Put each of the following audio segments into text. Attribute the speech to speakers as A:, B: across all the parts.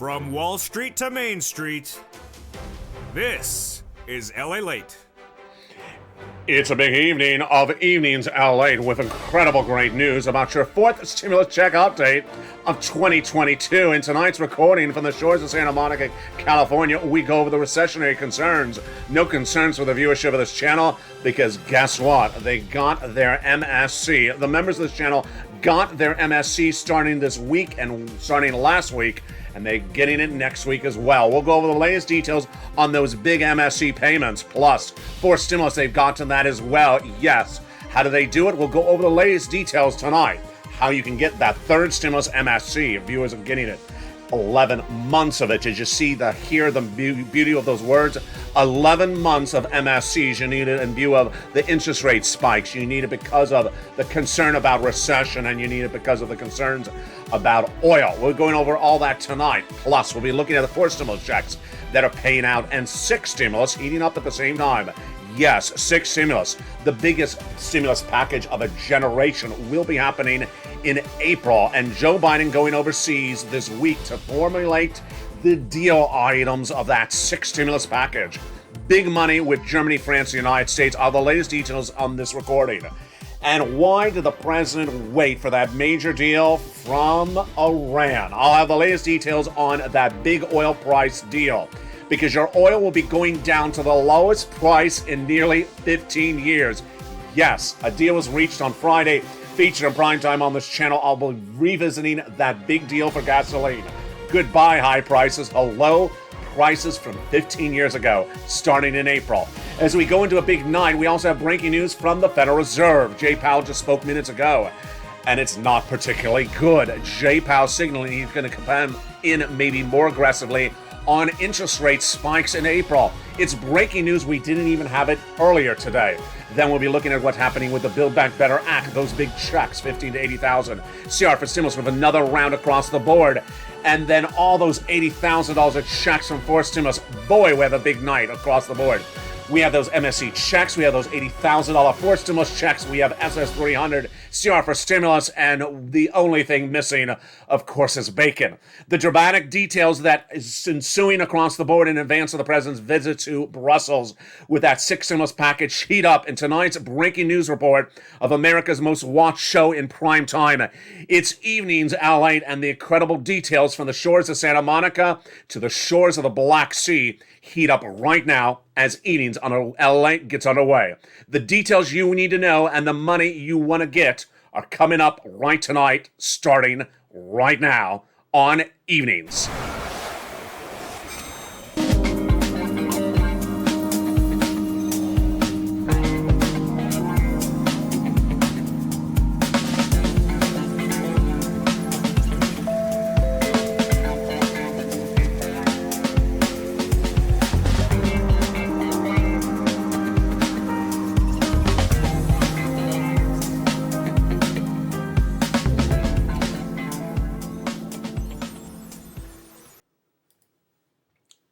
A: From Wall Street to Main Street, this is LALATE.
B: It's a big evening of Evenings LA with incredible great news about your fourth stimulus check update of 2022. In tonight's recording from the shores of Santa Monica, California, we go over the recessionary concerns. No concerns for the viewership of this channel because guess what? They got their MSC. The members of this channel got their MSC starting this week and starting last week, and they're getting it next week as well. We'll go over the latest details on those big MSC payments, plus for stimulus they've gotten that as well. Yes. How do they do it? We'll go over the latest details tonight. How you can get that third stimulus MSC. Viewers are getting it. 11 months of it. Did you hear the beauty of those words? 11 months of MSCs. You need it in view of the interest rate spikes. You need it because of the concern about recession, and you need it because of the concerns about oil. We're going over all that tonight. Plus, we'll be looking at the 4 stimulus checks that are paying out and 6 stimulus heating up at the same time. Yes, 6 stimulus. The biggest stimulus package of a generation will be happening in April, and Joe Biden going overseas this week to formulate the deal items of that 6 stimulus package. Big money with Germany, France, and the United States are the latest details on this recording. And why did the president wait for that major deal from Iran? I'll have the latest details on that big oil price deal, because your oil will be going down to the lowest price in nearly 15 years. Yes, a deal was reached on Friday, featured in primetime on this channel. I'll be revisiting that big deal for gasoline. Goodbye high prices, hello prices from 15 years ago, starting in April. As we go into a big night, we also have breaking news from the Federal Reserve. Jay Powell just spoke minutes ago, and it's not particularly good. Jay Powell signaling he's going to come in maybe more aggressively on interest rate spikes in April. It's breaking news. We didn't even have it earlier today. Then we'll be looking at what's happening with the Build Back Better Act, those big checks, $15,000 to $80,000. CR for stimulus with another round across the board. And then all those $80,000 of checks from 4 stimulus. Boy, we have a big night across the board. We have those MSC checks. We have those $80,000 4 stimulus checks. We have SS300 CR for stimulus. And the only thing missing, of course, is bacon. The dramatic details that is ensuing across the board in advance of the president's visit to Brussels with that 6 stimulus package heat up in tonight's breaking news report of America's most watched show in prime time. It's Evenings LA, and the incredible details from the shores of Santa Monica to the shores of the Black Sea heat up right now as Evenings on LA gets underway. The details you need to know and the money you want to get are coming up right tonight, starting right now on Evenings.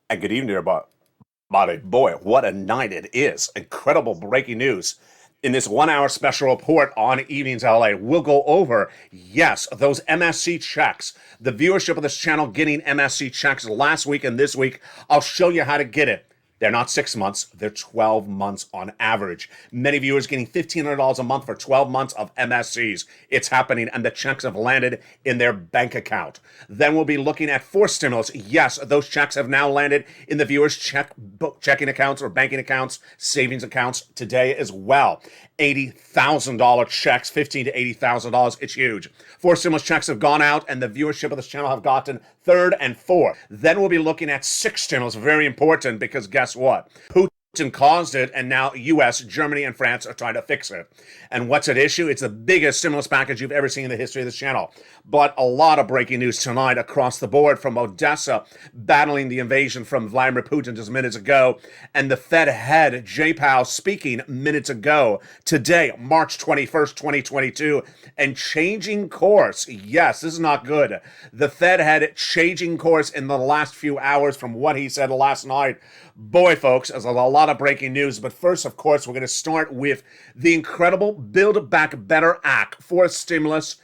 B: And good evening, everybody. Boy, what a night it is. Incredible breaking news. In this 1-hour special report on Evenings LA, we'll go over, yes, those MSC checks. The viewership of this channel getting MSC checks last week and this week. I'll show you how to get it. They're not 6 months, they're 12 months on average. Many viewers getting $1,500 a month for 12 months of MSCs. It's happening, and the checks have landed in their bank account. Then we'll be looking at 4 stimulus. Yes, those checks have now landed in the viewers' checking accounts or banking accounts, savings accounts today as well. $80,000 checks, $15,000 to $80,000. It's huge. 4 stimulus checks have gone out, and the viewership of this channel have gotten 3rd and 4th. Then we'll be looking at 6 stimulus. Very important, because guess what? Putin caused it, and now U.S., Germany, and France are trying to fix it. And what's at issue? It's the biggest stimulus package you've ever seen in the history of this channel. But a lot of breaking news tonight across the board, from Odessa battling the invasion from Vladimir Putin just minutes ago, and the Fed head, Jay Powell, speaking minutes ago, today, March 21st, 2022, and changing course. Yes, this is not good. The Fed head changing course in the last few hours from what he said last night. Boy, folks, as a lot lot of breaking news, but first, of course, we're going to start with the incredible Build Back Better Act for stimulus,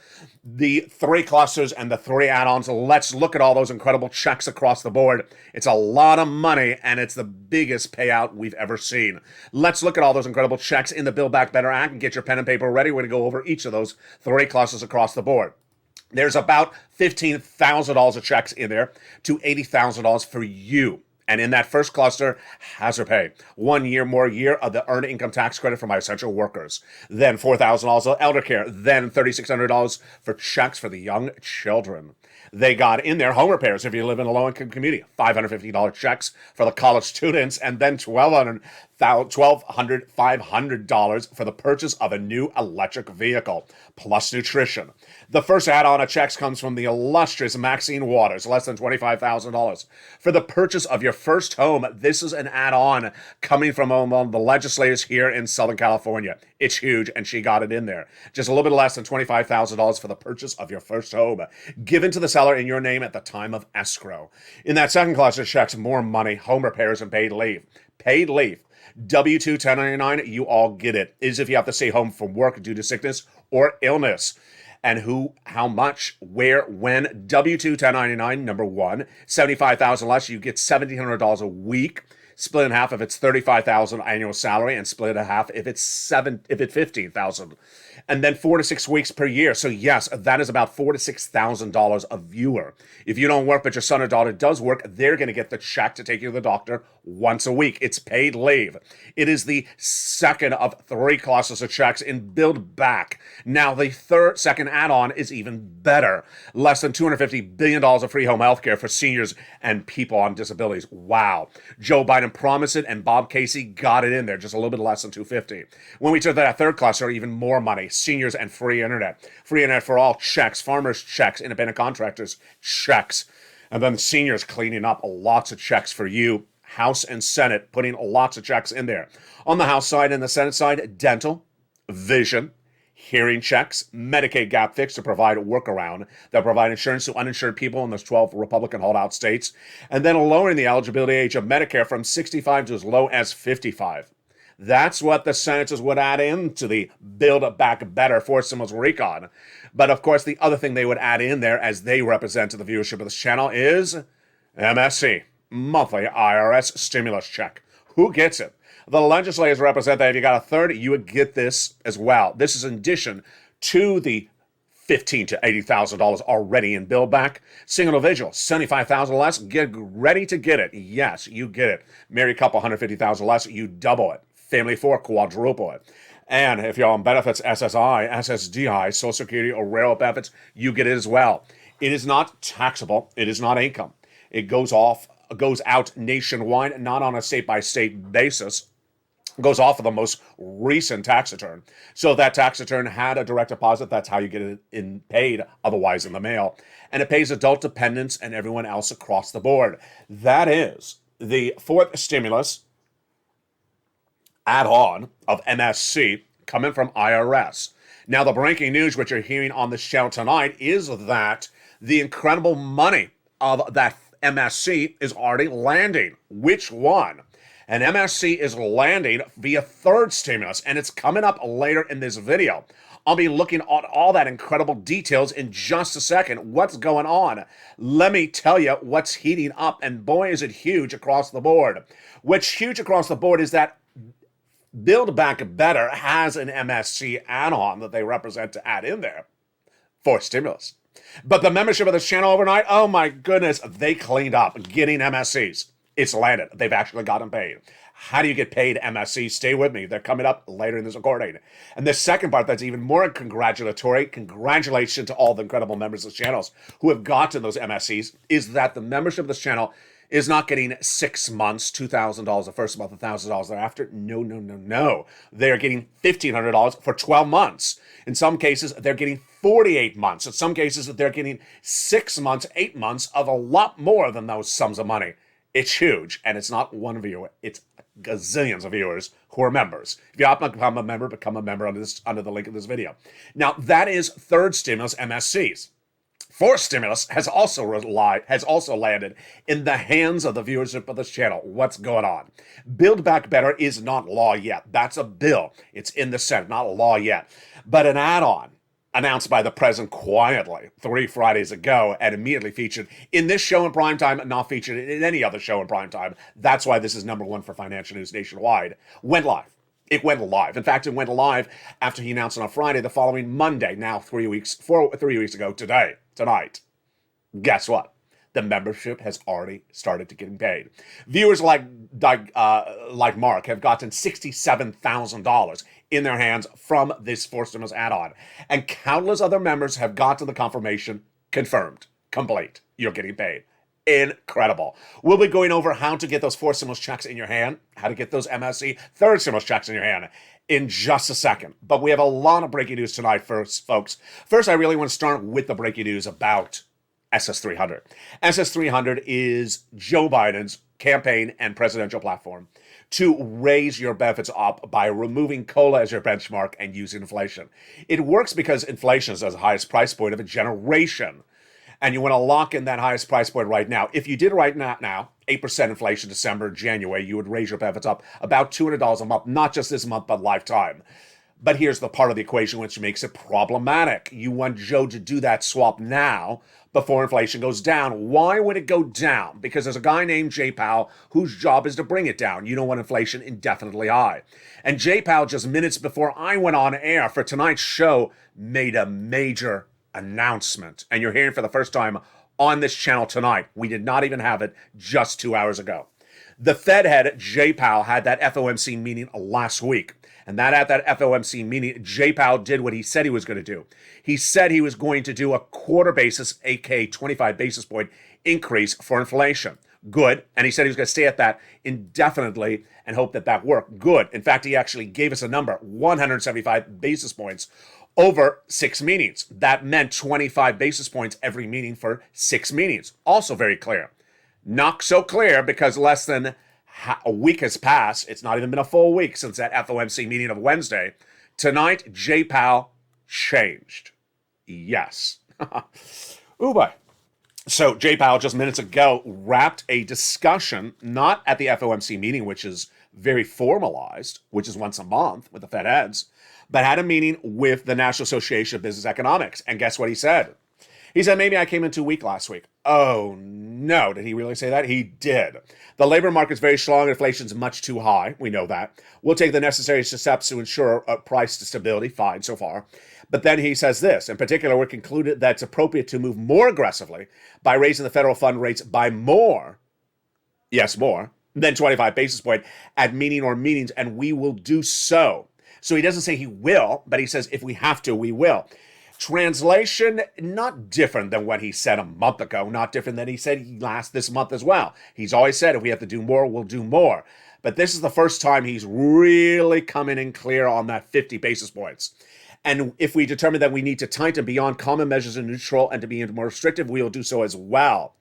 B: the 3 clusters and the 3 add-ons. Let's look at all those incredible checks across the board. It's a lot of money, and it's the biggest payout we've ever seen. Let's look at all those incredible checks in the Build Back Better Act and get your pen and paper ready. We're going to go over each of those 3 clusters across the board. There's about $15,000 of checks in there to $80,000 for you. And in that first cluster, hazard pay. 1 year more year of the earned income tax credit for my essential workers. Then $4,000 of elder care. Then $3,600 for checks for the young children. They got in there home repairs if you live in a low-income community. $550 checks for the college students. And then $500 for the purchase of a new electric vehicle, plus nutrition. The first add-on of checks comes from the illustrious Maxine Waters, less than $25,000. For the purchase of your first home, this is an add-on coming from among the legislators here in Southern California. It's huge, and she got it in there. Just a little bit less than $25,000 for the purchase of your first home, given to the seller in your name at the time of escrow. In that second cluster, checks more money, home repairs, and paid leave. Paid leave. W-2 1099, you all get it. Is if you have to stay home from work due to sickness or illness. And who, how much, where, when. W-2 1099, number 1. $75,000 less, you get $1,700 a week. Split in half if it's $35,000 annual salary, and split in half if it's $15,000. And then 4 to 6 weeks per year. So yes, that is about $4,000 to $6,000 a viewer. If you don't work, but your son or daughter does work, they're going to get the check to take you to the doctor once a week. It's paid leave. It is the second of 3 clusters of checks in Build Back. Now, the second add-on is even better. Less than $250 billion of free home health care for seniors and people on disabilities. Wow. Joe Biden promised it, and Bob Casey got it in there, just a little bit less than $250. When we took that third cluster, even more money. Seniors and free internet. Free internet for all, checks. Farmers, checks. Independent contractors, checks. And then the seniors cleaning up lots of checks for you. House and Senate putting lots of checks in there. On the House side and the Senate side, dental, vision, hearing checks, Medicaid gap fix to provide a workaround that provide insurance to uninsured people in those 12 Republican holdout states, and then lowering the eligibility age of Medicare from 65 to as low as 55. That's what the senators would add into the Build Back Better for stimulus recon. But of course, the other thing they would add in there, as they represent to the viewership of this channel, is MSC, monthly IRS stimulus check. Who gets it? The legislators represent that if you got a third, you would get this as well. This is in addition to the $15,000 to $80,000 already in Build Back. Single individual, $75,000 less, get ready to get it. Yes, you get it. Married couple, $150,000 less, you double it. Family 4, quadruple it. And if you're on benefits, SSI, SSDI, Social Security, or railroad benefits, you get it as well. It is not taxable. It is not income. It goes out nationwide, not on a state-by-state basis. It goes off of the most recent tax return. So if that tax return had a direct deposit, that's how you get it paid, otherwise in the mail. And it pays adult dependents and everyone else across the board. That is the fourth stimulus add-on of MSC coming from IRS. Now, the breaking news, which you're hearing on this channel tonight, is that the incredible money of that MSC is already landing. Which one? And MSC is landing via third stimulus, and it's coming up later in this video. I'll be looking at all that incredible details in just a second. What's going on? Let me tell you what's heating up, and boy, is it huge across the board. What's huge across the board is that Build Back Better has an MSC add-on that they represent to add in there for stimulus. But the membership of this channel overnight, oh my goodness, they cleaned up getting MSCs. It's landed. They've actually gotten paid. How do you get paid MSC? Stay with me. They're coming up later in this recording. And the second part that's even more congratulatory, congratulations to all the incredible members of the channels who have gotten those MSCs, is that the membership of this channel is not getting 6 months, $2,000 the first month, $1,000 thereafter. No. They're getting $1,500 for 12 months. In some cases, they're getting 48 months. In some cases, they're getting 6 months, 8 months of a lot more than those sums of money. It's huge, and it's not one viewer. It's gazillions of viewers who are members. If you have not become a member under the link of this video. Now, that is third stimulus MSCs. fourth stimulus has also landed in the hands of the viewership of this channel. What's going on? Build Back Better is not law yet. That's a bill. It's in the Senate, not law yet. But an add-on announced by the president quietly 3 Fridays ago and immediately featured in this show in primetime, not featured in any other show in primetime. That's why this is #1 for financial news nationwide. Went live. It went live. In fact, it went live after he announced it on Friday the following Monday, now 3 weeks ago tonight. Guess what? The membership has already started to getting paid. Viewers like Mark have gotten $67,000 in their hands from this fourth stimulus add-on. And countless other members have gotten the confirmation confirmed, complete. You're getting paid. Incredible. We'll be going over how to get those fourth stimulus checks in your hand, how to get those MSC third stimulus checks in your hand in just a second. But we have a lot of breaking news tonight, folks. First, I really want to start with the breaking news about SS300. SS300 is Joe Biden's campaign and presidential platform to raise your benefits up by removing COLA as your benchmark and using inflation. It works because inflation is at the highest price point of a generation. And you want to lock in that highest price point right now. If you did right now, 8% inflation December, January, you would raise your benefits up about $200 a month, not just this month, but lifetime. But here's the part of the equation which makes it problematic. You want Joe to do that swap now before inflation goes down. Why would it go down? Because there's a guy named Jay Powell whose job is to bring it down. You don't want inflation indefinitely high. And Jay Powell, just minutes before I went on air for tonight's show, made a major announcement. And you're hearing for the first time on this channel tonight. We did not even have it just 2 hours ago. The Fed head, Jay Powell, had that FOMC meeting last week. And at that FOMC meeting, Jay Powell did what he said he was going to do. He said he was going to do a quarter basis, aka 25 basis point increase for inflation. Good. And he said he was going to stay at that indefinitely and hope that worked. Good. In fact, he actually gave us a number, 175 basis points over 6 meetings. That meant 25 basis points every meeting for 6 meetings. Also very clear. Not so clear because less than a week has passed. It's not even been a full week since that FOMC meeting of Wednesday. Tonight, Jay Powell changed. Yes. Ooh, boy. So Jay Powell just minutes ago wrapped a discussion, not at the FOMC meeting, which is very formalized, which is once a month with the Fed heads, but had a meeting with the National Association of Business Economics. And guess what he said? He said, maybe I came in too weak last week. Oh, no. Did he really say that? He did. The labor market's very strong. Inflation's much too high. We know that. We'll take the necessary steps to ensure price stability. Fine so far. But then he says this. In particular, we concluded that it's appropriate to move more aggressively by raising the federal fund rates by more, yes, more, than 25 basis point at meeting or meetings, and we will do so. So he doesn't say he will, but he says if we have to, we will. Translation, not different than what he said a month ago, not different than he said this month as well. He's always said if we have to do more, we'll do more. But this is the first time he's really coming in clear on that 50 basis points. And if we determine that we need to tighten beyond common measures and neutral and to be more restrictive, we will do so as well.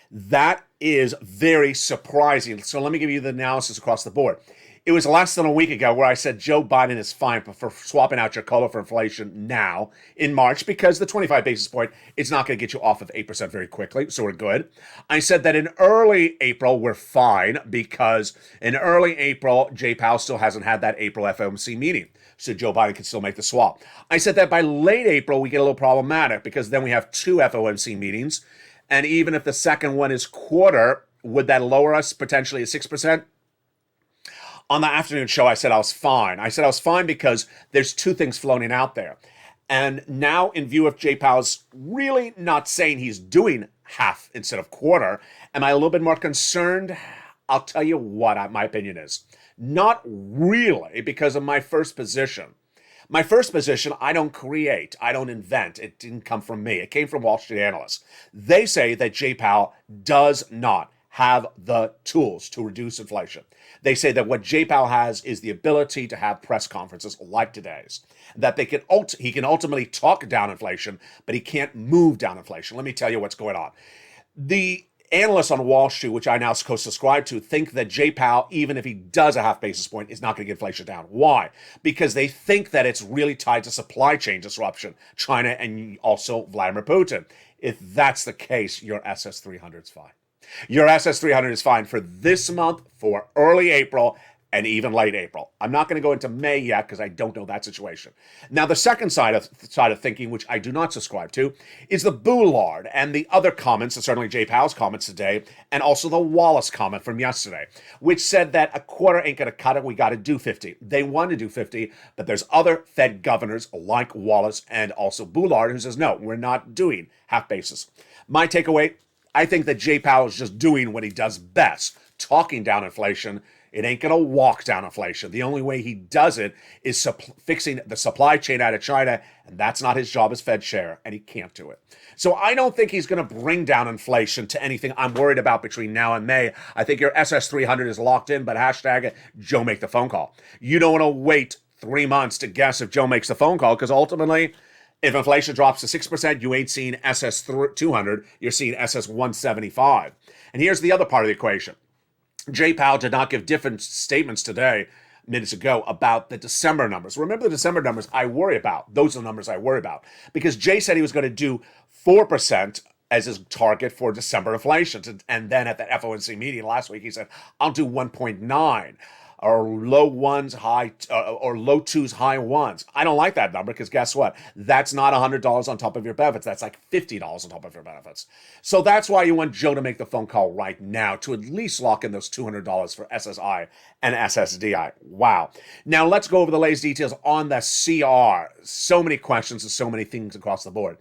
B: That is very surprising. So let me give you the analysis across the board. It was less than a week ago where I said Joe Biden is fine for swapping out your COLA for inflation now in March because the 25 basis point is not going to get you off of 8% very quickly, so we're good. I said that in early April, we're fine because in early April, Jay Powell still hasn't had that April FOMC meeting, so Joe Biden can still make the swap. I said that by late April, we get a little problematic because then we have 2 FOMC meetings, and even if the second one is quarter, would that lower us potentially at 6%? On the afternoon show, I said I was fine. I said I was fine because there's 2 things floating out there. And now, in view of Jay Powell's really not saying he's doing half instead of quarter, am I a little bit more concerned? I'll tell you what my opinion is. Not really, because of my first position. My first position, I don't create. I don't invent. It didn't come from me. It came from Wall Street analysts. They say that Jay Powell does not have the tools to reduce inflation. They say that what Jay Powell has is the ability to have press conferences like today's, that he can ultimately talk down inflation, but he can't move down inflation. Let me tell you what's going on. The analysts on Wall Street, which I now co-subscribe to, think that Jay Powell, even if he does a half basis point, is not going to get inflation down. Why? Because they think that it's really tied to supply chain disruption, China and also Vladimir Putin. If that's the case, your SS300 is fine. Your SS300 is fine for this month, for early April, and even late April. I'm not going to go into May yet because I don't know that situation. Now, the second side of thinking, which I do not subscribe to, is the Boulard and the other comments, and certainly Jay Powell's comments today, and also the Wallace comment from yesterday, which said that a quarter ain't going to cut it. We got to do 50. They want to do 50, but there's other Fed governors like Wallace and also Boulard who says, no, we're not doing half basis. My takeaway, I think that Jay Powell is just doing what he does best, talking down inflation. It ain't going to walk down inflation. The only way he does it is fixing the supply chain out of China, and that's not his job as Fed chair, and he can't do it. So I don't think he's going to bring down inflation to anything I'm worried about between now and May. I think your SS300 is locked in, but hashtag Joe make the phone call. You don't want to wait 3 months to guess if Joe makes the phone call, because ultimately, if inflation drops to 6%, you ain't seeing SS200, you're seeing SS175. And here's the other part of the equation. Jay Powell did not give different statements today, minutes ago, about the December numbers. Remember the December numbers I worry about. Those are the numbers I worry about. Because Jay said he was going to do 4% as his target for December inflation. And then at the FOMC meeting last week, he said, I'll do 1.9. Or low ones, or low twos, high ones. I don't like that number because guess what? That's not $100 on top of your benefits. That's like $50 on top of your benefits. So that's why you want Joe to make the phone call right now to at least lock in those $200 for SSI and SSDI. Wow. Now let's go over the latest details on the CR. So many questions and so many things across the board.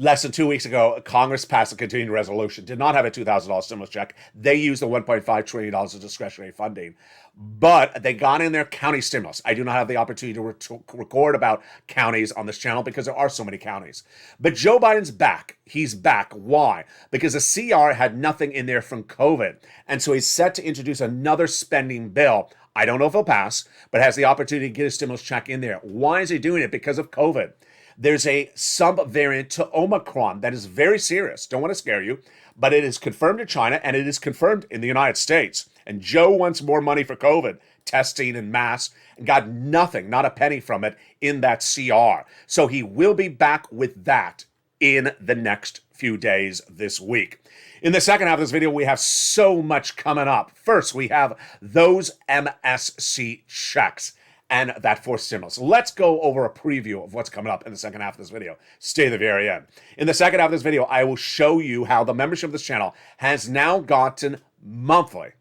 B: Less than 2 weeks ago, Congress passed a continuing resolution, did not have a $2,000 stimulus check. They used the $1.5 trillion of discretionary funding, but they got in their county stimulus. I do not have the opportunity to record about counties on this channel because there are so many counties. But Joe Biden's back. He's back. Why? Because the CR had nothing in there from COVID. And so he's set to introduce another spending bill. I don't know if it'll pass, but has the opportunity to get a stimulus check in there. Why is he doing it? Because of COVID. There's a sub-variant to Omicron that is very serious. Don't want to scare you, but it is confirmed in China and it is confirmed in the United States. And Joe wants more money for COVID testing and masks and got nothing, not a penny from it in that CR. So he will be back with that in the next few days this week. In the second half of this video, we have so much coming up. First, we have those MSC checks and that fourth stimulus. Let's go over a preview of what's coming up in the second half of this video. Stay to the very end. In the second half of this video, I will show you how the membership of this channel has now gotten monthly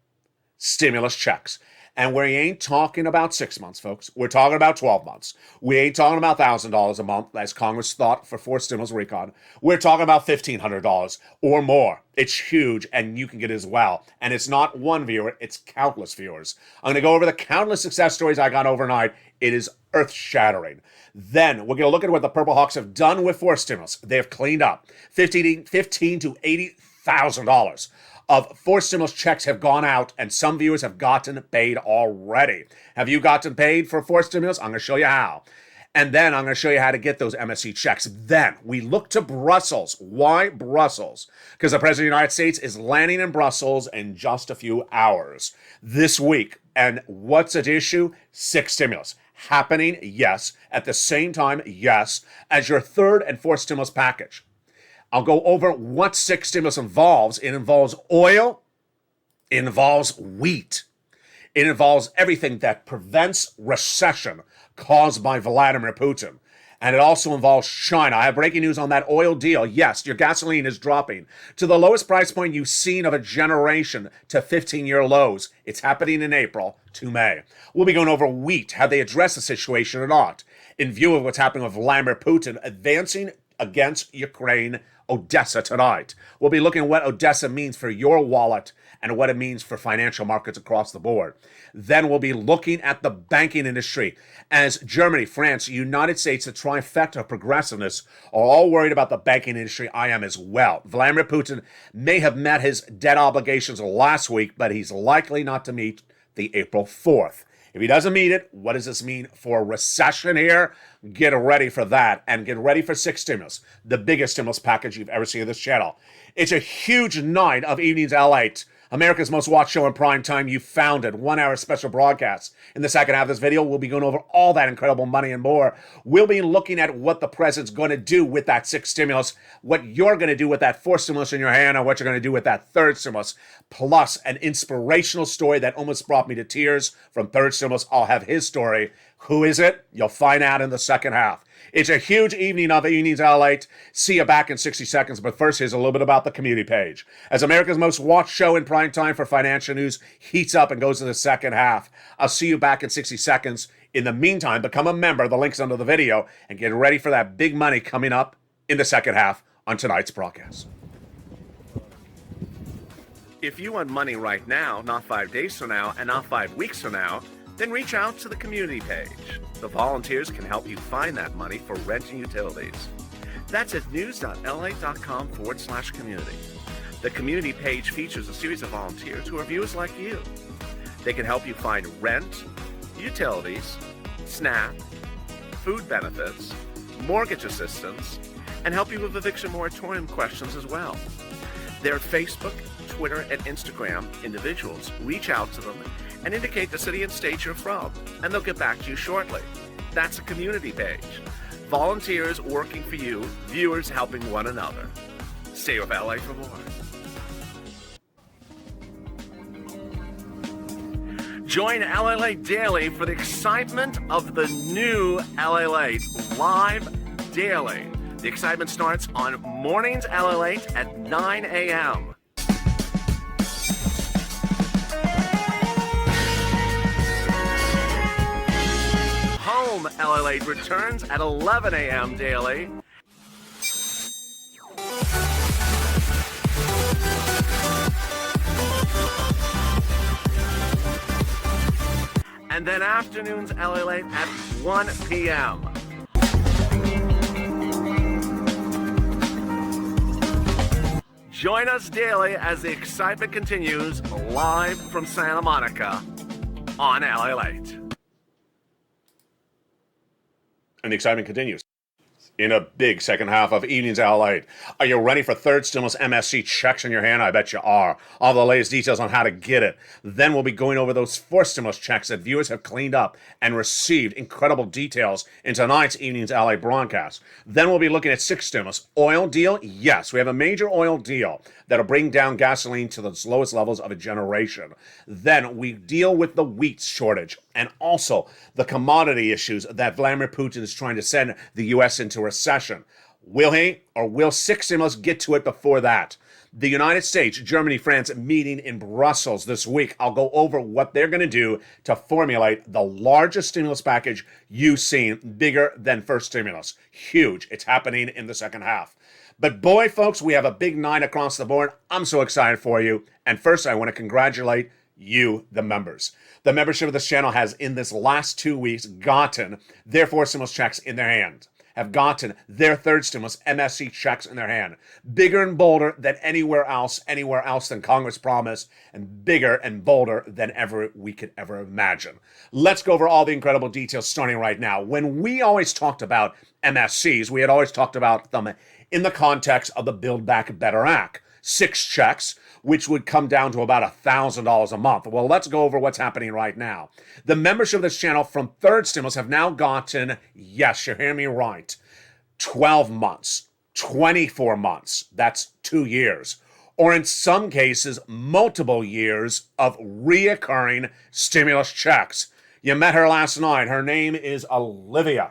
B: stimulus checks. And we ain't talking about 6 months, folks. We're talking about 12 months. We ain't talking about $1,000 a month, as Congress thought for 4 stimulus recon. We're talking about $1,500 or more. It's huge, and you can get it as well. And it's not one viewer, it's countless viewers. I'm going to go over the countless success stories I got overnight. It is earth-shattering. Then we're going to look at what the Purple Hawks have done with 4 stimulus. They have cleaned up $15,000 to $80,000. Of 4 stimulus checks have gone out, and some viewers have gotten paid already. Have you gotten paid for 4 stimulus? I'm going to show you how. And then I'm going to show you how to get those MSC checks. Then we look to Brussels. Why Brussels? Because the President of the United States is landing in Brussels in just a few hours this week. And what's at issue? 6 stimulus. Happening, yes. At the same time, yes, as your 3rd and 4th stimulus package. I'll go over what 6 stimulus involves. It involves oil. It involves wheat. It involves everything that prevents recession caused by Vladimir Putin. And it also involves China. I have breaking news on that oil deal. Yes, your gasoline is dropping to the lowest price point you've seen of a generation, to 15-year lows. It's happening in April to May. We'll be going over wheat, how they address the situation or not, in view of what's happening with Vladimir Putin advancing against Ukraine, Odessa tonight. We'll be looking at what Odessa means for your wallet and what it means for financial markets across the board. Then we'll be looking at the banking industry as Germany, France, United States, the trifecta of progressiveness are all worried about the banking industry. I am as well. Vladimir Putin may have met his debt obligations last week, but he's likely not to meet the April 4th. If he doesn't meet it, what does this mean for recession here? Get ready for that, and get ready for 6 stimulus, the biggest stimulus package you've ever seen on this channel. It's a huge night of Evenings LALATE. America's most watched show in prime time. You found it. 1 hour special broadcast. In the second half of this video, we'll be going over all that incredible money and more. We'll be looking at what the president's going to do with that sixth stimulus, what you're going to do with that fourth stimulus in your hand, and what you're going to do with that third stimulus. Plus, an inspirational story that almost brought me to tears from third stimulus. I'll have his story. Who is it? You'll find out in the second half. It's a huge evening of Evenings LALATE. See you back in 60 seconds, but first, here's a little bit about the community page. As America's most watched show in prime time for financial news heats up and goes to the second half, I'll see you back in 60 seconds. In the meantime, become a member. The link's under the video, and get ready for that big money coming up in the second half on tonight's broadcast.
C: If you want money right now, not 5 days from now, and not 5 weeks from now, then reach out to the community page. The volunteers can help you find that money for rent and utilities. That's at news.lalate.com/community. The community page features a series of volunteers who are viewers like you. They can help you find rent, utilities, SNAP, food benefits, mortgage assistance, and help you with eviction moratorium questions as well. Their Facebook, Twitter, and Instagram individuals. Reach out to them and indicate the city and state you're from, and they'll get back to you shortly. That's a community page. Volunteers working for you, viewers helping one another. Stay with LA for more. Join LALATE Daily for the excitement of the new LALATE live daily. The excitement starts on mornings LALATE at 9 a.m. Home LALATE returns at 11 a.m. daily. And then afternoons LALATE at 1 p.m. Join us daily as the excitement continues live from Santa Monica on LALATE.
B: And the excitement continues in a big second half of Evenings LALATE. Are you ready for third stimulus MSC checks in your hand? I bet you are. All the latest details on how to get it. Then we'll be going over those fourth stimulus checks that viewers have cleaned up and received incredible details in tonight's Evenings LALATE broadcast. Then we'll be looking at sixth stimulus. Oil deal? Yes, we have a major oil deal that'll bring down gasoline to the lowest levels of a generation. Then we deal with the wheat shortage and also the commodity issues that Vladimir Putin is trying to send the U.S. into recession. Will he or will sixth stimulus get to it before that? The United States, Germany, France meeting in Brussels this week. I'll go over what they're going to do to formulate the largest stimulus package you've seen, bigger than first stimulus. Huge. It's happening in the second half. But boy, folks, we have a big night across the board. I'm so excited for you. And first, I want to congratulate you, the members. The membership of this channel has, in this last 2 weeks, gotten their fourth stimulus checks in their hand, have gotten their third stimulus MSC checks in their hand. Bigger and bolder than anywhere else than Congress promised, and bigger and bolder than ever we could ever imagine. Let's go over all the incredible details starting right now. When we always talked about MSCs, we had always talked about them in the context of the Build Back Better Act. 6 checks, which would come down to about $1,000 a month. Well, let's go over what's happening right now. The membership of this channel from third stimulus have now gotten, yes, you hear me right, 12 months, 24 months, that's 2 years, or in some cases, multiple years of reoccurring stimulus checks. You met her last night. Her name is Olivia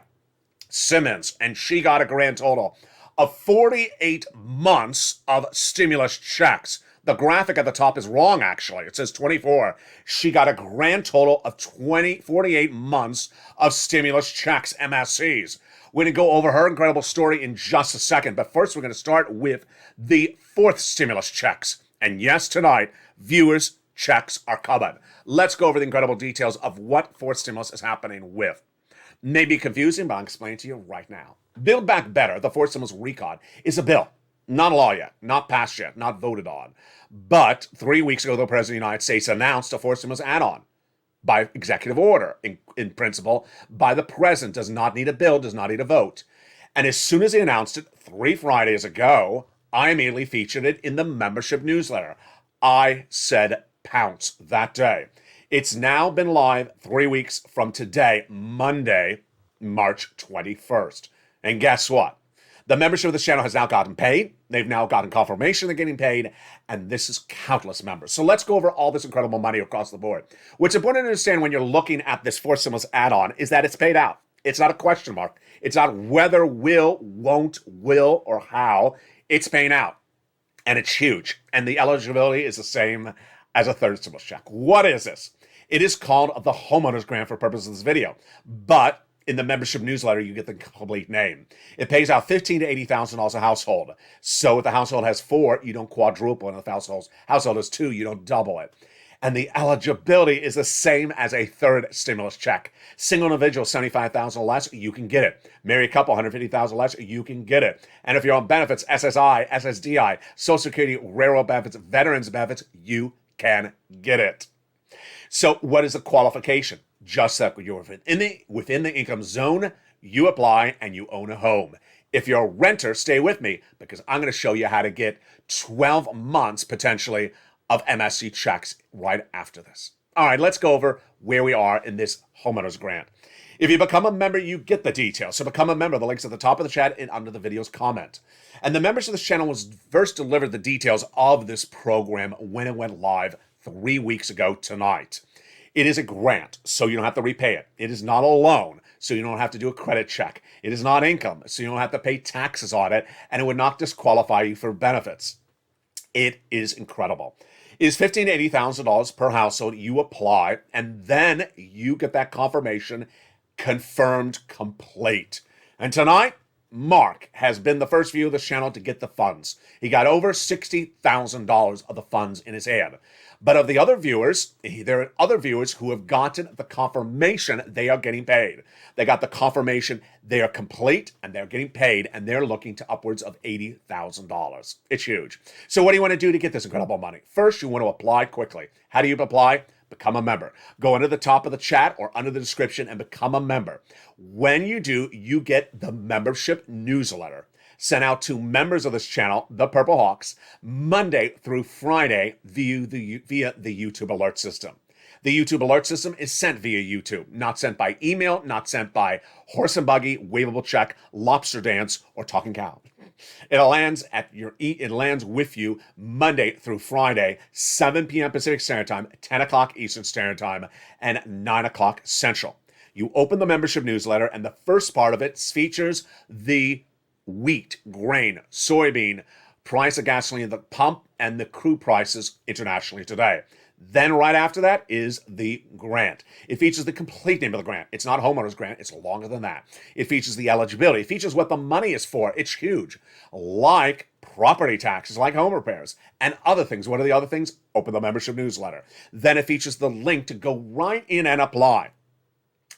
B: Simmons, and she got a grand total of 48 months of stimulus checks. The graphic at the top is wrong, actually. It says 24. She got a grand total of 48 months of stimulus checks, MSCs. We're going to go over her incredible story in just a second. But first, we're going to start with the fourth stimulus checks. And yes, tonight, viewers' checks are coming. Let's go over the incredible details of what fourth stimulus is happening with. May be confusing, but I'll explain to you right now. Build Back Better, the fourth stimulus recon, is a bill. Not a law yet, not passed yet, not voted on. But 3 weeks ago, the President of the United States announced a fourth stimulus add-on by executive order, in principle, by the President. Does not need a bill, does not need a vote. And as soon as he announced it 3 Fridays ago, I immediately featured it in the membership newsletter. I said pounce that day. It's now been live 3 weeks from today, Monday, March 21st. And guess what? The membership of the channel has now gotten paid. They've now gotten confirmation they're getting paid, and this is countless members. So let's go over all this incredible money across the board. What's important to understand when you're looking at this Fourth Stimulus add-on is that it's paid out. It's not a question mark. It's not whether, will, won't, will, or how. It's paying out, and it's huge. And the eligibility is the same as a third stimulus check. What is this? It is called the Homeowners Grant for purposes of this video, but in the membership newsletter, you get the complete name. It pays out $15,000 to $80,000 a household. So if the household has 4, you don't quadruple, and if the household has 2, you don't double it. And the eligibility is the same as a third stimulus check. Single individual, $75,000 or less, you can get it. Married couple, $150,000 or less, you can get it. And if you're on benefits, SSI, SSDI, Social Security, railroad benefits, veterans benefits, you can get it. So what is the qualification? Just that you're within the income zone, you apply and you own a home. If you're a renter, stay with me because I'm going to show you how to get 12 months potentially of MSC checks right after this. All right, let's go over where we are in this homeowners grant. If you become a member, you get the details. So become a member. The link's at the top of the chat and under the video's comment. And the members of this channel was first delivered the details of this program when it went live 3 weeks ago tonight. It is a grant, so you don't have to repay it. It is not a loan, so you don't have to do a credit check. It is not income, so you don't have to pay taxes on it, and it would not disqualify you for benefits. It is incredible. It is $15,000 to $80,000 per household. You apply, and then you get that confirmation confirmed complete. And tonight, Mark has been the first viewer of this channel to get the funds. He got over $60,000 of the funds in his hand. But of the other viewers, there are other viewers who have gotten the confirmation they are getting paid. They got the confirmation they are complete and they're getting paid, and they're looking to upwards of $80,000. It's huge. So what do you want to do to get this incredible money? First, you want to apply quickly. How do you apply? Become a member. Go under the top of the chat or under the description and become a member. When you do, you get the membership newsletter sent out to members of this channel, the Purple Hawks, Monday through Friday via the YouTube alert system. The YouTube alert system is sent via YouTube, not sent by email, not sent by horse and buggy, wavable check, lobster dance, or talking cow. It lands with you Monday through Friday, 7 p.m. Pacific Standard Time, 10 o'clock Eastern Standard Time, and 9 o'clock Central. You open the membership newsletter, and the first part of it features the wheat, grain, soybean, price of gasoline at the pump, and the crude prices internationally today. Then right after that is the grant. It features the complete name of the grant. It's not homeowners grant. It's longer than that. It features the eligibility. It features what the money is for. It's huge. Like property taxes, like home repairs, and other things. What are the other things? Open the membership newsletter. Then it features the link to go right in and apply.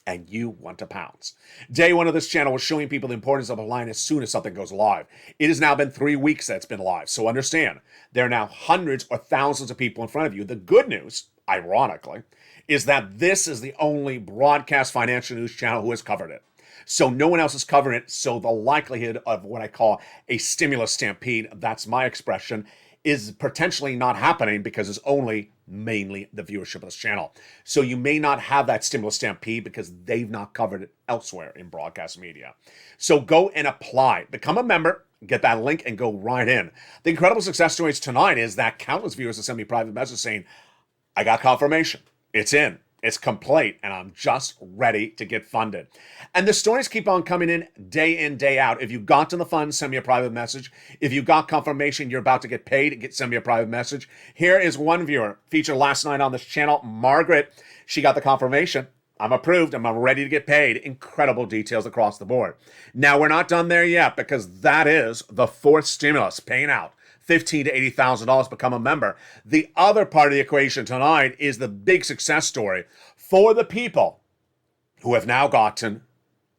B: And you want to pounce. Day one of this channel was showing people the importance of applying as soon as something goes live. It has now been 3 weeks that it's been live. So understand, there are now hundreds or thousands of people in front of you. The good news, ironically, is that this is the only broadcast financial news channel who has covered it. So no one else is covering it. So the likelihood of what I call a stimulus stampede, that's my expression, is potentially not happening because it's only mainly the viewership of this channel. So you may not have that stimulus stampede because they've not covered it elsewhere in broadcast media. So go and apply. Become a member, get that link, and go right in. The incredible success stories tonight is that countless viewers have sent me private messages saying, I got confirmation. It's in. It's complete, and I'm just ready to get funded. And the stories keep on coming in, day out. If you got to the fund, send me a private message. If you got confirmation you're about to get paid, send me a private message. Here is one viewer featured last night on this channel, Margaret. She got the confirmation. I'm approved. I'm ready to get paid. Incredible details across the board. Now, we're not done there yet because that is the fourth stimulus paying out. $15,000 to $80,000, become a member. The other part of the equation tonight is the big success story for the people who have now gotten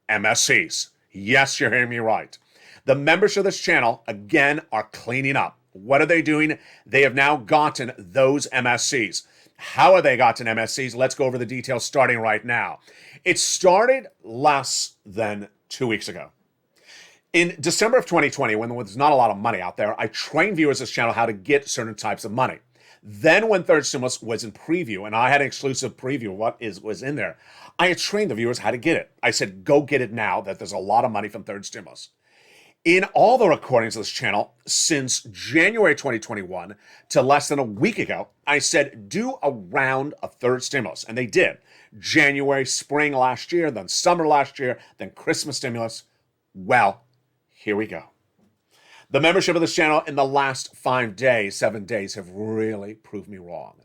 B: MSCs. Yes, you're hearing me right. The members of this channel, again, are cleaning up. What are they doing? They have now gotten those MSCs. How are they gotten MSCs? Let's go over the details starting right now. It started less than 2 weeks ago. In December of 2020, when there was not a lot of money out there, I trained viewers of this channel how to get certain types of money. Then when third stimulus was in preview, and I had an exclusive preview of what was in there, I had trained the viewers how to get it. I said, go get it now, that there's a lot of money from third stimulus. In all the recordings of this channel since January 2021 to less than a week ago, I said, do a round of third stimulus. And they did. January, spring last year, then summer last year, then Christmas stimulus. Well, here we go. The membership of this channel in the last 7 days have really proved me wrong.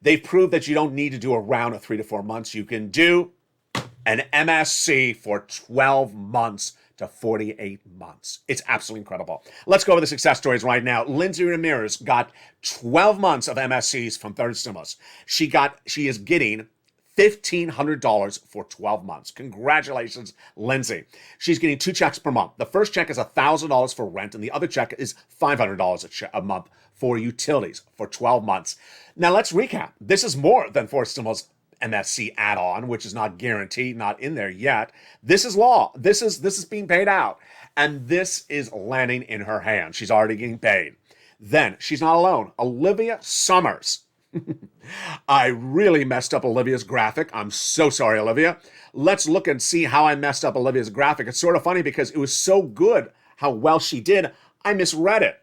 B: They've proved that you don't need to do a round of 3 to 4 months. You can do an MSC for 12 months to 48 months. It's absolutely incredible. Let's go over the success stories right now. Lindsay Ramirez got 12 months of MSCs from third stimulus. She is getting $1,500 for 12 months. Congratulations, Lindsay. She's getting 2 checks per month. The first check is $1,000 for rent, and the other check is $500 a month for utilities for 12 months. Now let's recap. This is more than fourth stimulus MSC add-on, which is not guaranteed, not in there yet. This is law. This is being paid out, and this is landing in her hand. She's already getting paid. Then she's not alone. Olivia Summers. I really messed up Olivia's graphic. I'm so sorry, Olivia. Let's look and see how I messed up Olivia's graphic. It's sort of funny because it was so good how well she did, I misread it.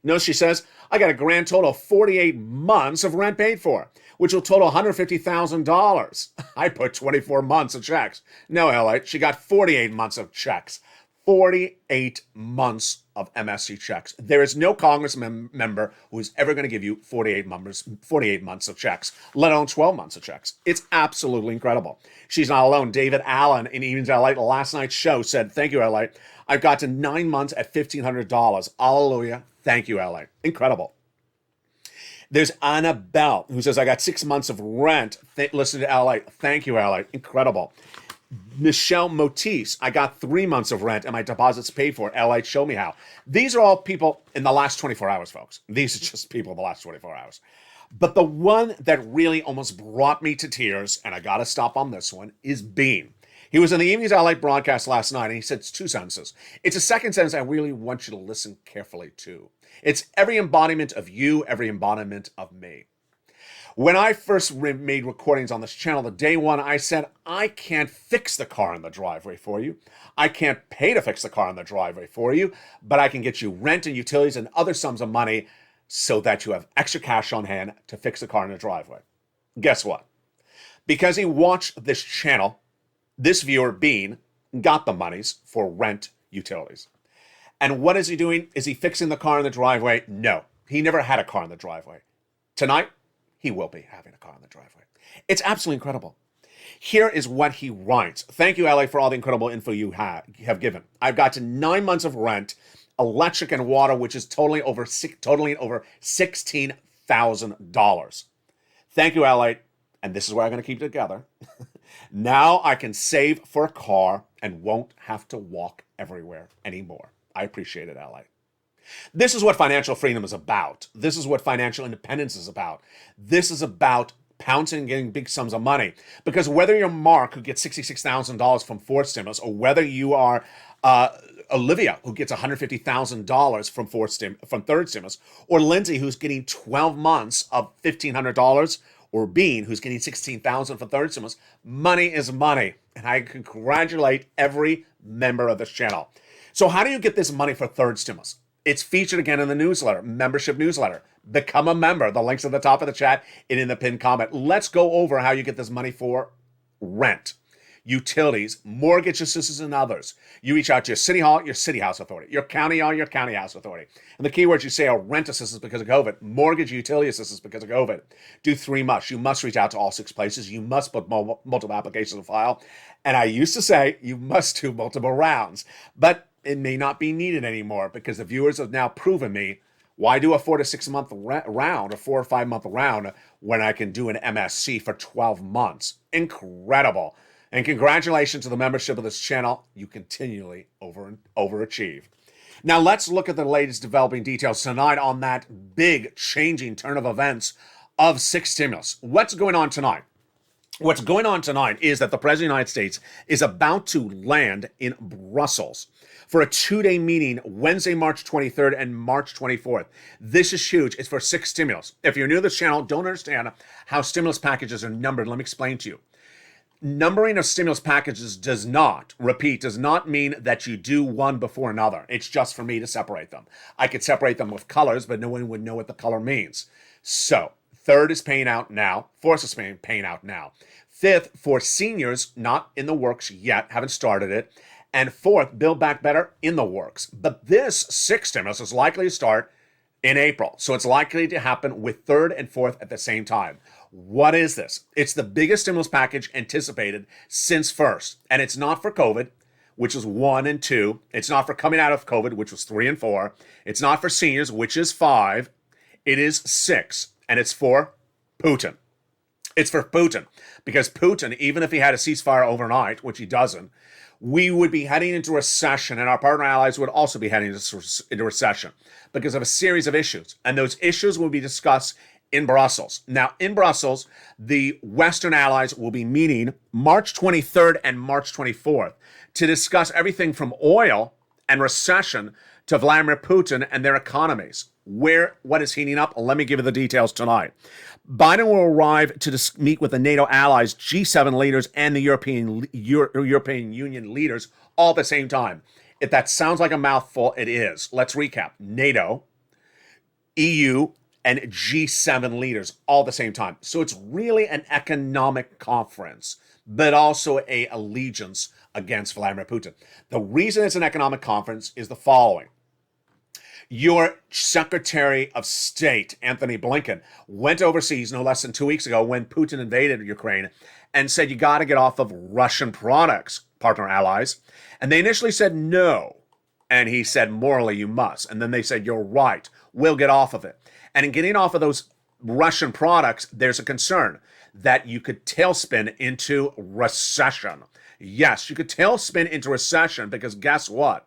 B: Notice she says, I got a grand total of 48 months of rent paid for, which will total $150,000. I put 24 months of checks. No, Elliot, she got 48 months of checks. 48 months of MSC checks. There is no Congress member who is ever going to give you 48 months of checks, let alone 12 months of checks. It's absolutely incredible. She's not alone. David Allen in Evenings LA, last night's show, said, thank you, LA. I've got to 9 months at $1,500. Hallelujah. Thank you, LA. Incredible. There's Anna Bell, who says, I got 6 months of rent. Listen to LA. Thank you, LA. Incredible. Michelle Motis, I got 3 months of rent and my deposits paid for. LA, show me how. These are all people in the last 24 hours, folks. These are just people in the last 24 hours. But the one that really almost brought me to tears, and I got to stop on this one, is Bean. He was in the Evenings LA broadcast last night, and he said 2 sentences. It's a second sentence I really want you to listen carefully to. It's every embodiment of you, every embodiment of me. When I first made recordings on this channel, the day one, I said, I can't fix the car in the driveway for you. I can't pay to fix the car in the driveway for you, but I can get you rent and utilities and other sums of money so that you have extra cash on hand to fix the car in the driveway. Guess what? Because he watched this channel, this viewer, Bean, got the monies for rent utilities. And what is he doing? Is he fixing the car in the driveway? No, he never had a car in the driveway. Tonight, he will be having a car in the driveway. It's absolutely incredible. Here is what he writes. Thank you, LA, for all the incredible info you have given. I've got to 9 months of rent, electric and water, which is totaling over $16,000. Thank you, LA. And this is where I'm going to keep it together. Now I can save for a car and won't have to walk everywhere anymore. I appreciate it, LA. This is what financial freedom is about. This is what financial independence is about. This is about pouncing and getting big sums of money. Because whether you're Mark, who gets $66,000 from fourth stimulus, or whether you are Olivia, who gets $150,000 from third stimulus, or Lindsay, who's getting 12 months of $1,500, or Bean, who's getting $16,000 for third stimulus, money is money. And I congratulate every member of this channel. So how do you get this money for third stimulus? It's featured again in the newsletter, membership newsletter. Become a member. The link's at the top of the chat and in the pinned comment. Let's go over how you get this money for rent, utilities, mortgage assistance, and others. You reach out to your city hall, your city house authority, your county hall, your county house authority. And the keywords you say are rent assistance because of COVID, mortgage utility assistance because of COVID. Do 3 musts. You must reach out to all 6 places. You must put multiple applications in file. And I used to say you must do multiple rounds. But it may not be needed anymore because the viewers have now proven me, why do a 4 to 6 month round, a 4 or 5 month round when I can do an MSC for 12 months? Incredible. And congratulations to the membership of this channel. You continually overachieve. Now let's look at the latest developing details tonight on that big changing turn of events of 6 stimulus. What's going on tonight? What's going on tonight is that the President of the United States is about to land in Brussels for a 2-day meeting Wednesday, March 23rd and March 24th. This is huge. It's for 6 stimulus. If you're new to this channel, don't understand how stimulus packages are numbered, let me explain to you. Numbering of stimulus packages does not mean that you do one before another. It's just for me to separate them. I could separate them with colors, but no one would know what the color means. So, 3rd is paying out now. 4th is paying out now. 5th, for seniors, not in the works yet, haven't started it. And 4th, Build Back Better, in the works. But this 6th stimulus is likely to start in April. So it's likely to happen with 3rd and 4th at the same time. What is this? It's the biggest stimulus package anticipated since 1st. And it's not for COVID, which is 1 and 2. It's not for coming out of COVID, which was 3 and 4. It's not for seniors, which is 5. It is 6. And it's for Putin. It's for Putin, because Putin, even if he had a ceasefire overnight, which he doesn't, we would be heading into recession, and our partner allies would also be heading into recession because of a series of issues. And those issues will be discussed in Brussels. Now, in Brussels, the Western allies will be meeting March 23rd and March 24th to discuss everything from oil and recession to Vladimir Putin and their economies. What is heating up? Let me give you the details tonight. Biden will arrive to meet with the NATO allies, G7 leaders, and the European Union leaders all at the same time. If that sounds like a mouthful, it is. Let's recap. NATO, EU, and G7 leaders all at the same time. So it's really an economic conference, but also an allegiance against Vladimir Putin. The reason it's an economic conference is the following. Your Secretary of State, Anthony Blinken, went overseas no less than 2 weeks ago when Putin invaded Ukraine and said, you got to get off of Russian products, partner allies. And they initially said no. And he said, morally, you must. And then they said, you're right, we'll get off of it. And in getting off of those Russian products, there's a concern that you could tailspin into recession. Yes, you could tailspin into recession because guess what?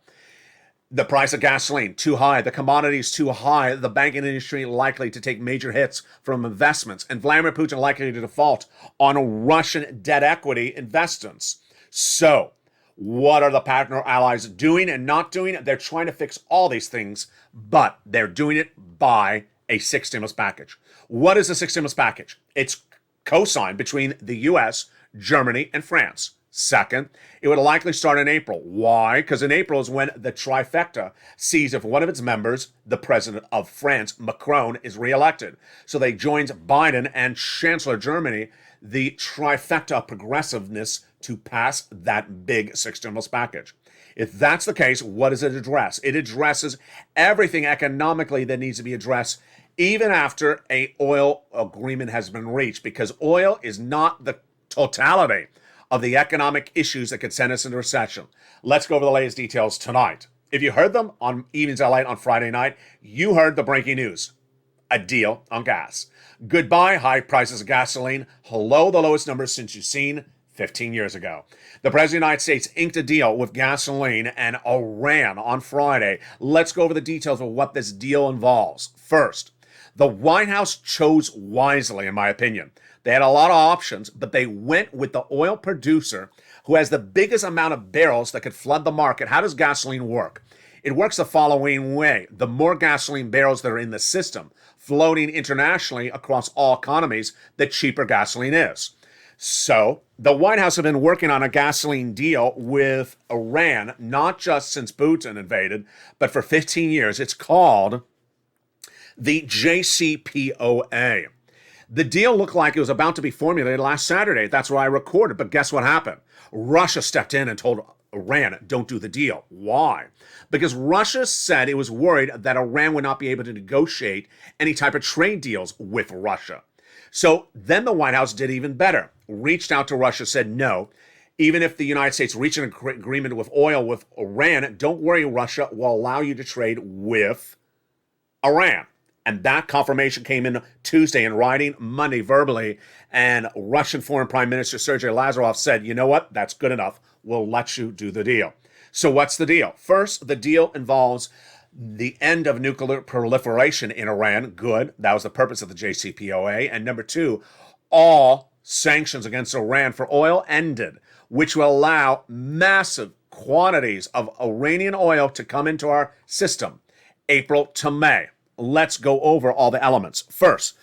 B: The price of gasoline, too high. The commodities, too high. The banking industry likely to take major hits from investments. And Vladimir Putin likely to default on Russian debt equity investments. So, what are the partner allies doing and not doing? They're trying to fix all these things, but they're doing it by a 6 stimulus package. What is a 6 stimulus package? It's co-signed between the U.S., Germany, and France. Second, it would likely start in April. Why? Because in April is when the trifecta sees if one of its members, the president of France, Macron, is reelected. So they joins Biden and Chancellor Germany, the trifecta of progressiveness, to pass that big 6 stimulus package. If that's the case, what does it address? It addresses everything economically that needs to be addressed even after an oil agreement has been reached, because oil is not the totality of the economic issues that could send us into recession. Let's go over the latest details tonight. If you heard them on Evenings at Light on Friday night, you heard the breaking news. A deal on gas. Goodbye, high prices of gasoline. Hello, the lowest numbers since you've seen 15 years ago. The President of the United States inked a deal with gasoline and Iran on Friday. Let's go over the details of what this deal involves. First, the White House chose wisely, in my opinion. They had a lot of options, but they went with the oil producer who has the biggest amount of barrels that could flood the market. How does gasoline work? It works the following way. The more gasoline barrels that are in the system, floating internationally across all economies, the cheaper gasoline is. So, the White House have been working on a gasoline deal with Iran, not just since Putin invaded, but for 15 years. It's called the JCPOA. The deal looked like it was about to be formulated last Saturday. That's where I recorded. But guess what happened? Russia stepped in and told Iran, don't do the deal. Why? Because Russia said it was worried that Iran would not be able to negotiate any type of trade deals with Russia. So then the White House did even better. Reached out to Russia, said no. Even if the United States reached an agreement with oil with Iran, don't worry, Russia will allow you to trade with Iran. And that confirmation came in Tuesday in writing, Monday verbally, and Russian Foreign Prime Minister Sergei Lavrov said, you know what, that's good enough. We'll let you do the deal. So what's the deal? First, the deal involves the end of nuclear proliferation in Iran. Good. That was the purpose of the JCPOA. And number two, all sanctions against Iran for oil ended, which will allow massive quantities of Iranian oil to come into our system, April to May. Let's go over all the elements. First,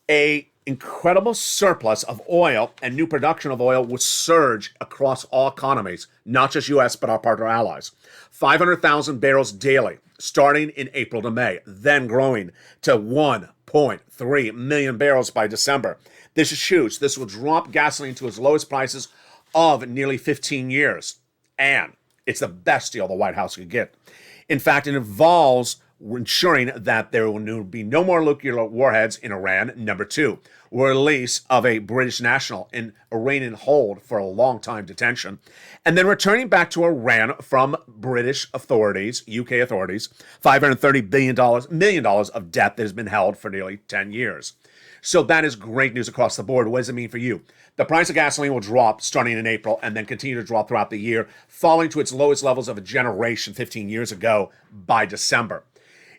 B: a incredible surplus of oil and new production of oil will surge across all economies, not just U.S., but our partner allies. 500,000 barrels daily, starting in April to May, then growing to 1.3 million barrels by December. This is huge. This will drop gasoline to its lowest prices of nearly 15 years. And it's the best deal the White House could get. In fact, it involves ensuring that there will be no more nuclear warheads in Iran. Number two, release of a British national in Iranian hold for a long time detention, and then returning back to Iran from British authorities, UK authorities, $530 million of debt that has been held for nearly 10 years. So that is great news across the board. What does it mean for you? The price of gasoline will drop starting in April and then continue to drop throughout the year, falling to its lowest levels of a generation 15 years ago by December.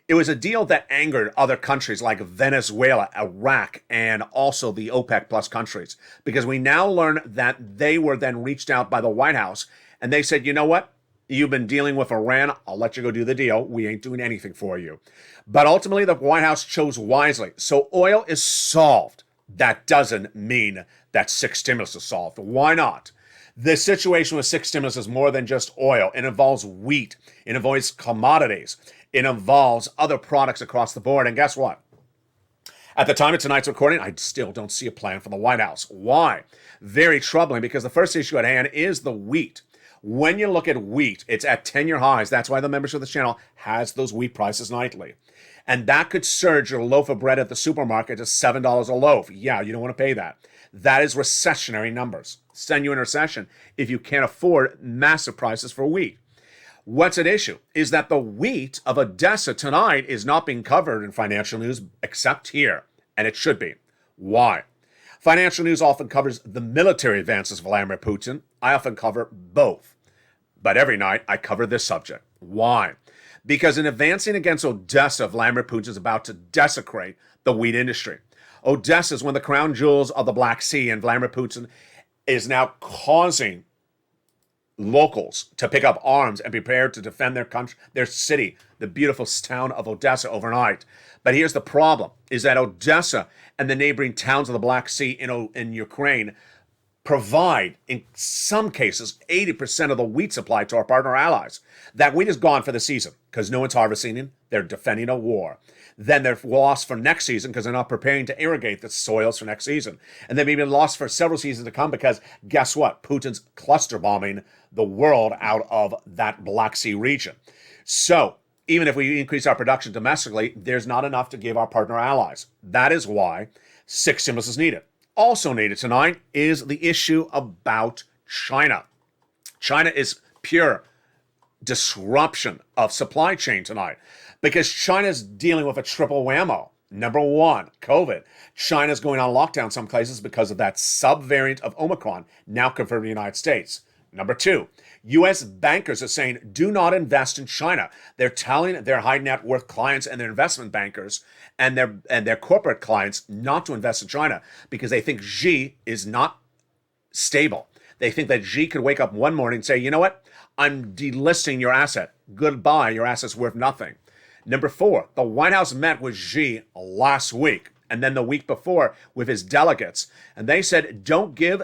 B: It was a deal that angered other countries like Venezuela, Iraq, and also the OPEC plus countries, because we now learn that they were then reached out by the White House and they said, you know what? You've been dealing with Iran. I'll let you go do the deal. We ain't doing anything for you. But ultimately, the White House chose wisely. So oil is solved. That doesn't mean that six stimulus is solved. Why not? The situation with six stimulus is more than just oil. It involves wheat. It involves commodities. It involves other products across the board. And guess what? At the time of tonight's recording, I still don't see a plan from the White House. Why? Very troubling, because the first issue at hand is the wheat. When you look at wheat, it's at 10-year highs. That's why the membership of the channel has those wheat prices nightly. And that could surge your loaf of bread at the supermarket to $7 a loaf. Yeah, you don't want to pay that. That is recessionary numbers. Send you in recession if you can't afford massive prices for wheat. What's at issue is that the wheat of Odessa tonight is not being covered in financial news except here, and it should be. Why? Financial news often covers the military advances of Vladimir Putin. I often cover both. But every night I cover this subject. Why? Because in advancing against Odessa, Vladimir Putin is about to desecrate the wheat industry. Odessa is one of the crown jewels of the Black Sea, and Vladimir Putin is now causing locals to pick up arms and prepare to defend their country, their city, the beautiful town of Odessa overnight. But here's the problem, is that Odessa and the neighboring towns of the Black Sea in Ukraine provide, in some cases, 80% of the wheat supply to our partner allies. That wheat is gone for the season because no one's harvesting it. They're defending a war. Then they're lost for next season because they're not preparing to irrigate the soils for next season. And they may be lost for several seasons to come because, guess what? Putin's cluster bombing the world out of that Black Sea region. So even if we increase our production domestically, there's not enough to give our partner allies. That is why six stimulus is needed. Also needed tonight is the issue about China. China is pure disruption of supply chain tonight because China's dealing with a triple whammo. Number one, COVID. China's going on lockdown in some places because of that subvariant of Omicron now confirmed in the United States. Number two, U.S. bankers are saying do not invest in China. They're telling their high net worth clients and their investment bankers and their corporate clients not to invest in China because they think Xi is not stable. They think that Xi could wake up one morning and say, you know what? I'm delisting your asset. Goodbye, your asset's worth nothing. Number four, the White House met with Xi last week and then the week before with his delegates. And they said, don't give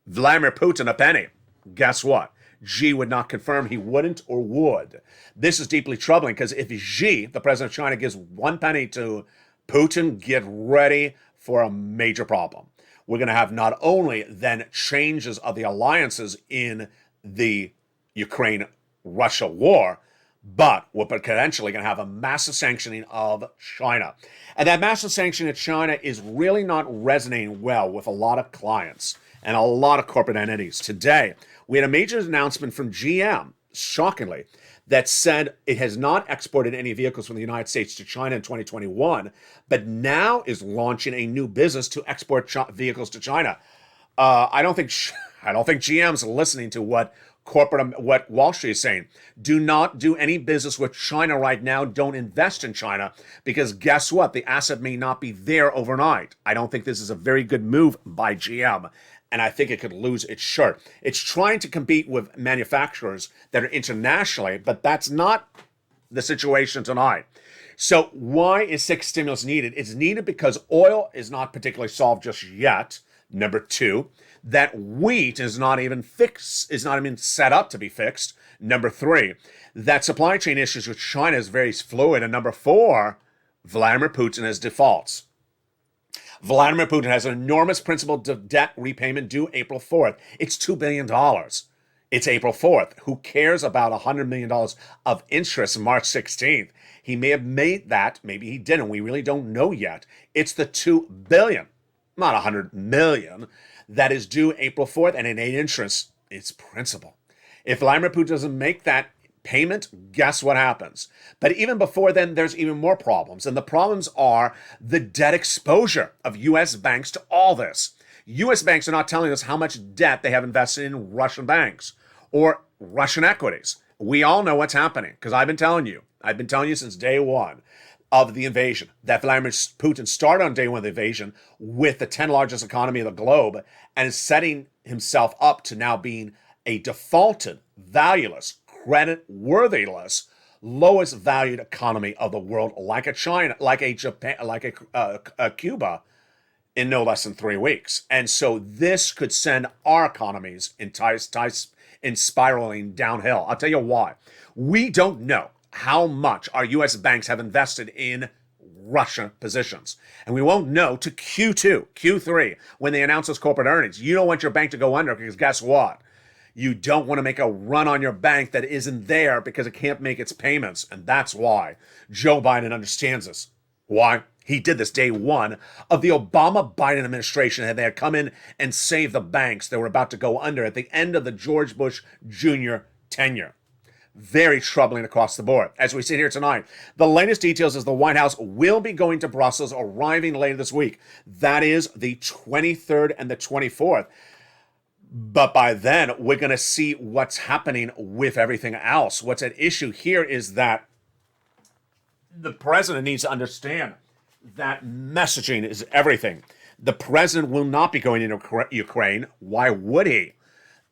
B: Vladimir Putin a penny. Guess what? Xi would not confirm he wouldn't or would. This is deeply troubling because if Xi, the president of China, gives one penny to Putin, get ready for a major problem. We're going to have not only then changes of the alliances in the Ukraine-Russia war, but we're potentially going to have a massive sanctioning of China. And that massive sanctioning of China is really not resonating well with a lot of clients and a lot of corporate entities. Today, we had a major announcement from GM, shockingly, that said it has not exported any vehicles from the United States to China in 2021, but now is launching a new business to export vehicles to China. I don't think GM's listening to what what Wall Street is saying. Do not do any business with China right now. Don't invest in China because guess what? The asset may not be there overnight. I don't think this is a very good move by GM, and I think it could lose its shirt. It's trying to compete with manufacturers that are internationally, but that's not the situation tonight. So why is sixth stimulus needed? It's needed because oil is not particularly solved just yet. Number two, that wheat is not even set up to be fixed. Number three, that supply chain issues with China is very fluid. And number four, Vladimir Putin has defaults. Vladimir Putin has an enormous principal debt repayment due April 4th. It's $2 billion. It's April 4th. Who cares about $100 million of interest March 16th? He may have made that. Maybe he didn't. We really don't know yet. It's the $2 billion, not $100 million, that is due April 4th, and in interest, it's principal. If Vladimir Putin doesn't make that payment, guess what happens? But even before then, there's even more problems. And the problems are the debt exposure of U.S. banks to all this. U.S. banks are not telling us how much debt they have invested in Russian banks or Russian equities. We all know what's happening because I've been telling you since day one of the invasion that Vladimir Putin started on day one of the invasion with the 10th largest economy of the globe and is setting himself up to now being a defaulted, valueless, credit-worthless, lowest valued economy of the world, like a China, like a Japan, like a Cuba, in no less than 3 weeks. And so this could send our economies in spiraling downhill. I'll tell you why. We don't know how much our U.S. banks have invested in Russia positions. And we won't know to Q2, Q3, when they announce those corporate earnings. You don't want your bank to go under because guess what? You don't want to make a run on your bank that isn't there because it can't make its payments. And that's why Joe Biden understands this. Why? He did this day one of the Obama-Biden administration, and they had come in and saved the banks that were about to go under at the end of the George Bush Jr. tenure. Very troubling across the board. As we sit here tonight, the latest details is the White House will be going to Brussels, arriving later this week. That is the 23rd and the 24th. But by then, we're going to see what's happening with everything else. What's at issue here is that the president needs to understand that messaging is everything. The president will not be going into Ukraine. Why would he?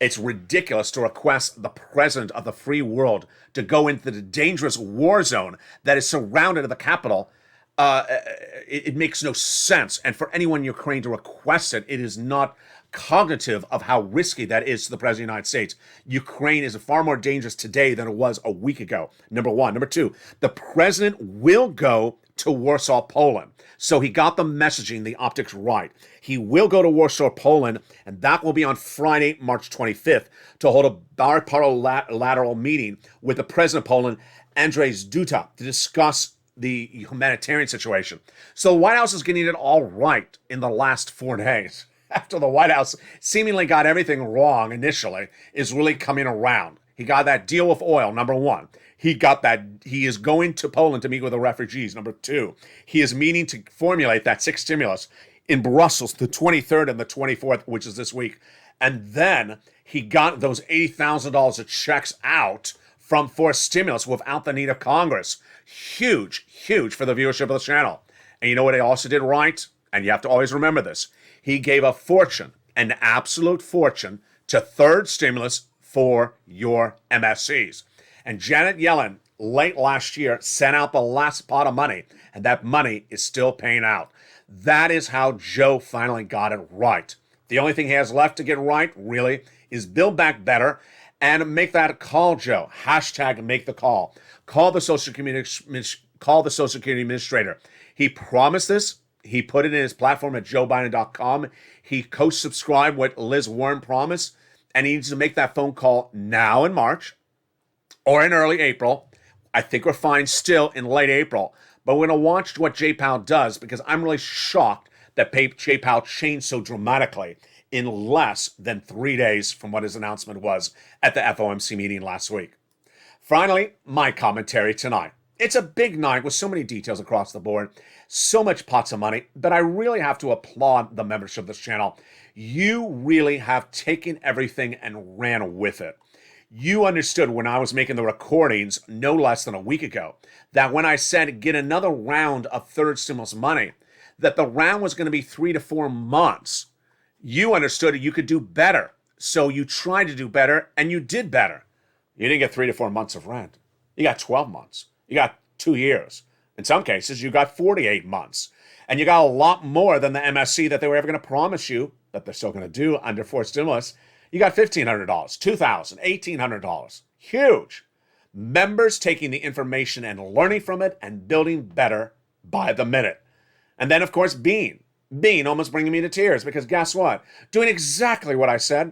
B: It's ridiculous to request the president of the free world to go into the dangerous war zone that is surrounded at the capital. It makes no sense. And for anyone in Ukraine to request it, it is not cognitive of how risky that is to the president of the United States. Ukraine is far more dangerous today than it was a week ago. Number one. Number two, the president will go to Warsaw, Poland. So he got the messaging, the optics right. He will go to Warsaw, Poland, and that will be on Friday, March 25th, to hold a bilateral meeting with the president of Poland, Andrzej Duda, to discuss the humanitarian situation. So the White House is getting it all right in the last 4 days. After the White House seemingly got everything wrong initially, is really coming around. He got that deal with oil, number one. He is going to Poland to meet with the refugees, number two. He is meeting to formulate that sixth stimulus in Brussels, the 23rd and the 24th, which is this week. And then he got those $80,000 of checks out from forced stimulus without the need of Congress. Huge, huge for the viewership of the channel. And you know what he also did right? And you have to always remember this. He gave a fortune, an absolute fortune, to third stimulus for your MSCs. And Janet Yellen, late last year, sent out the last pot of money, and that money is still paying out. That is how Joe finally got it right. The only thing he has left to get right, really, is build back better and make that call, Joe. Hashtag make the call. Call the Social Security Administrator. He promised this. He put it in his platform at joebiden.com. He co-subscribed what Liz Warren promised, and he needs to make that phone call now in March or in early April. I think we're fine still in late April, but we're going to watch what Jay Powell does because I'm really shocked that Jay Powell changed so dramatically in less than 3 days from what his announcement was at the FOMC meeting last week. Finally, my commentary tonight. It's a big night with so many details across the board, so much pots of money, but I really have to applaud the membership of this channel. You really have taken everything and ran with it. You understood when I was making the recordings no less than a week ago that when I said get another round of third stimulus money, that the round was going to be 3 to 4 months. You understood you could do better. So you tried to do better and you did better. You didn't get 3 to 4 months of rent. You got 12 months. You got 2 years. In some cases, you got 48 months. And you got a lot more than the MSC that they were ever going to promise you, that they're still going to do under fourth stimulus. You got $1,500, $2,000, $1,800. Huge. Members taking the information and learning from it and building better by the minute. And then, of course, Bean almost bringing me to tears because guess what? Doing exactly what I said.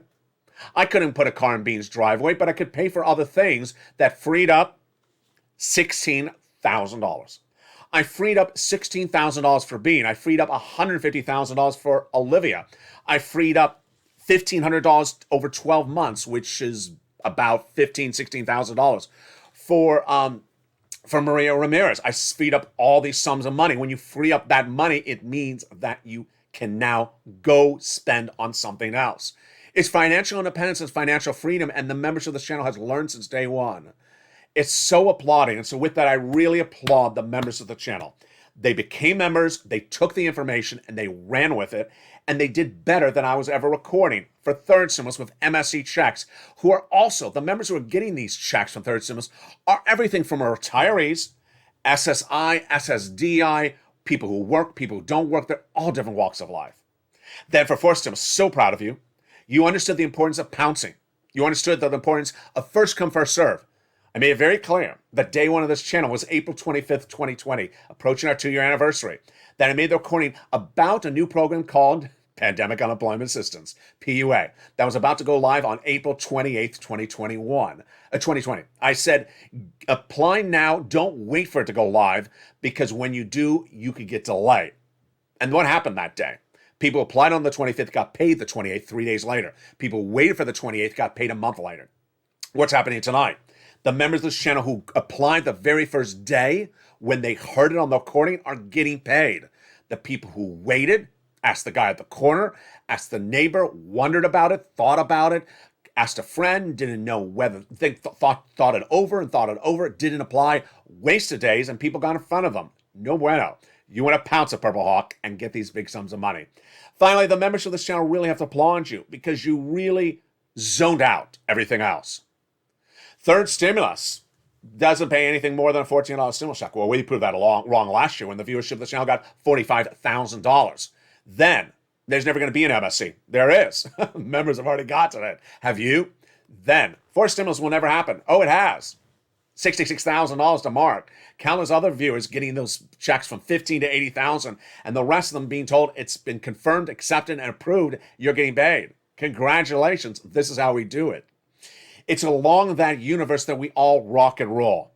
B: I couldn't put a car in Bean's driveway, but I could pay for other things that freed up $16,000. I freed up $16,000 for Bean. I freed up $150,000 for Olivia. I freed up $1,500 over 12 months, which is about $16,000 for Maria Ramirez. I freed up all these sums of money. When you free up that money, it means that you can now go spend on something else. It's financial independence, it's financial freedom, and the members of this channel has learned since day one. It's so applauding. And so with that, I really applaud the members of the channel. They became members, they took the information, and they ran with it, and they did better than I was ever recording for third stimulus with MSC Checks, who are also, the members who are getting these checks from third stimulus are everything from retirees, SSI, SSDI, people who work, people who don't work. They're all different walks of life. Then for fourth stimulus, so proud of you. You understood the importance of pouncing. You understood the importance of first come, first serve. I made it very clear that day one of this channel was April 25th, 2020, approaching our 2-year anniversary, that I made the recording about a new program called Pandemic Unemployment Assistance, PUA, that was about to go live on April 28th, 2020. I said, apply now, don't wait for it to go live, because when you do, you could get delayed. And what happened that day? People applied on the 25th, got paid the 28th, 3 days later. People waited for the 28th, got paid a month later. What's happening tonight? The members of this channel who applied the very first day when they heard it on the recording are getting paid. The people who waited, asked the guy at the corner, asked the neighbor, wondered about it, thought about it, asked a friend, didn't know whether, thought it over, didn't apply, wasted days, and people got in front of them. No bueno. You want to pounce a Purple Hawk and get these big sums of money. Finally, the members of this channel really have to applaud you because you really zoned out everything else. Third stimulus doesn't pay anything more than a $14 stimulus check. Well, we proved that wrong last year when the viewership of the channel got $45,000. Then there's never going to be an MSC. There is. Members have already gotten it. Have you? Then fourth stimulus will never happen. Oh, it has. $66,000 to Mark. Countless other viewers getting those checks from $15,000 to $80,000, and the rest of them being told it's been confirmed, accepted, and approved. You're getting paid. Congratulations. This is how we do it. It's along that universe that we all rock and roll.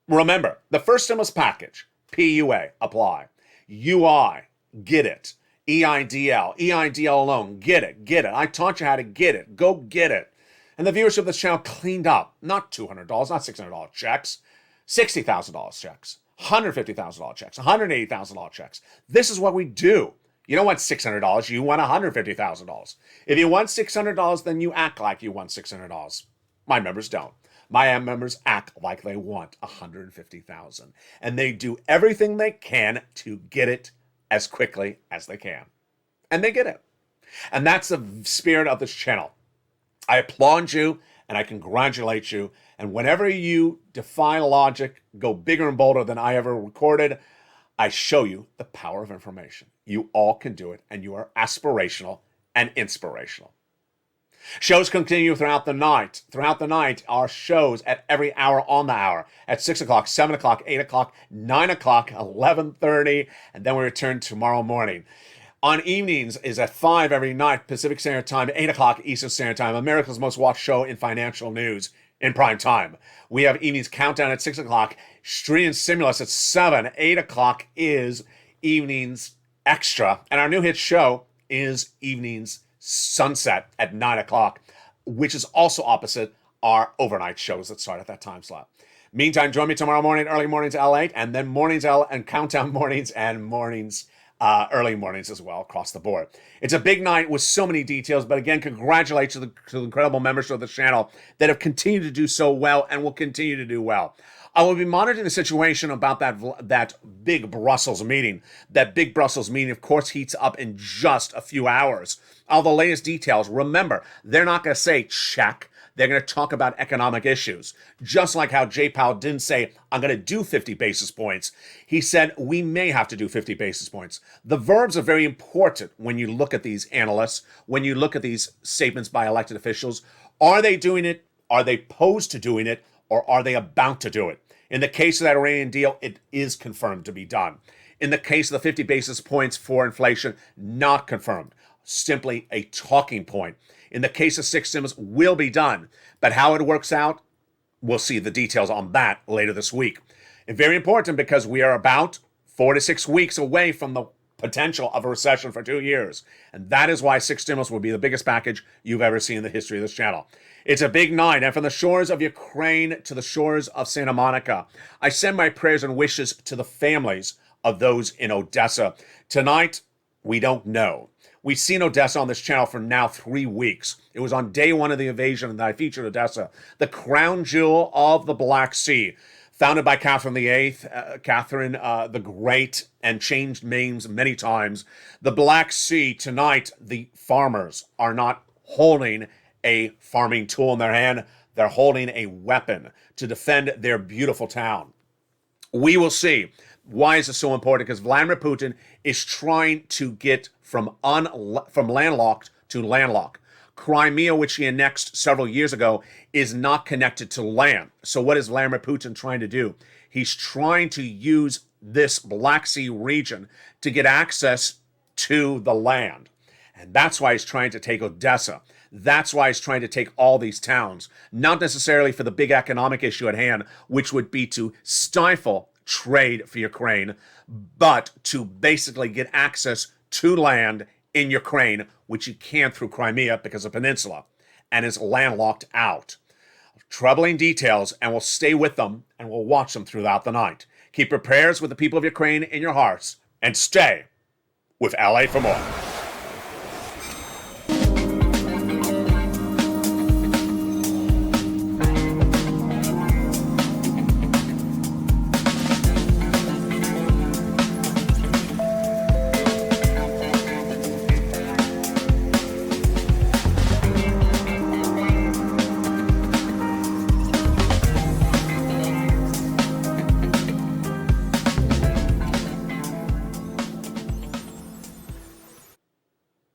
B: Remember, the first stimulus package, PUA, apply. UI, get it. EIDL alone, get it. I taught you how to get it. Go get it. And the viewership of this channel cleaned up. Not $200, not $600 checks, $60,000 checks, $150,000 checks, $180,000 checks. This is what we do. You don't want $600, you want $150,000. If you want $600, then you act like you want $600. My members don't. My members act like they want $150,000. And they do everything they can to get it as quickly as they can. And they get it. And that's the spirit of this channel. I applaud you and I congratulate you. And whenever you defy logic, go bigger and bolder than I ever recorded, I show you the power of information. You all can do it, and you are aspirational and inspirational. Shows continue throughout the night. Throughout the night are shows at every hour on the hour. At 6 o'clock, 7 o'clock, 8 o'clock, 9 o'clock, 11:30, and then we return tomorrow morning. On evenings is at 5 every night, Pacific Standard Time, 8 o'clock Eastern Standard Time, America's most watched show in financial news in prime time. We have evenings countdown at 6 o'clock, Street and Stimulus at 7. 8 o'clock is evenings extra, and our new hit show is evenings sunset at 9 o'clock, which is also opposite our overnight shows that start at that time slot. Meantime, join me tomorrow morning, early mornings LALATE, and then mornings and countdown mornings and mornings early mornings as well across the board. It's a big night with so many details, but again, congratulations to the incredible members of the channel that have continued to do so well and will continue to do well. I will be monitoring the situation about that big Brussels meeting. That big Brussels meeting, of course, heats up in just a few hours. All the latest details. Remember, they're not going to say check. They're going to talk about economic issues. Just like how Jay Powell didn't say, I'm going to do 50 basis points. He said, we may have to do 50 basis points. The verbs are very important when you look at these analysts, when you look at these statements by elected officials. Are they doing it? Are they posed to doing it? Or are they about to do it? In the case of that Iranian deal, it is confirmed to be done. In the case of the 50 basis points for inflation, not confirmed. Simply a talking point. In the case of 6 stimulus, will be done. But how it works out, we'll see the details on that later this week. And very important because we are about 4 to 6 weeks away from the potential of a recession for 2 years. And that is why 6 stimulus will be the biggest package you've ever seen in the history of this channel. It's a big night, and from the shores of Ukraine to the shores of Santa Monica, I send my prayers and wishes to the families of those in Odessa. Tonight, we don't know. We've seen Odessa on this channel for now 3 weeks. It was on day 1 of the invasion that I featured Odessa, the crown jewel of the Black Sea, founded by Catherine VIII, Catherine the Great, and changed names many times. The Black Sea, tonight, the farmers are not holding a farming tool in their hand. They're holding a weapon to defend their beautiful town. We will see. Why is this so important? Because Vladimir Putin is trying to get from landlocked to landlocked. Crimea, which he annexed several years ago, is not connected to land. So what is Vladimir Putin trying to do? He's trying to use this Black Sea region to get access to the land. And that's why he's trying to take Odessa. That's why he's trying to take all these towns, not necessarily for the big economic issue at hand, which would be to stifle trade for Ukraine, but to basically get access to land in Ukraine, which you can't through Crimea because of peninsula, and is landlocked out. Troubling details, and we'll stay with them, and we'll watch them throughout the night. Keep your prayers with the people of Ukraine in your hearts, and stay with LA for more.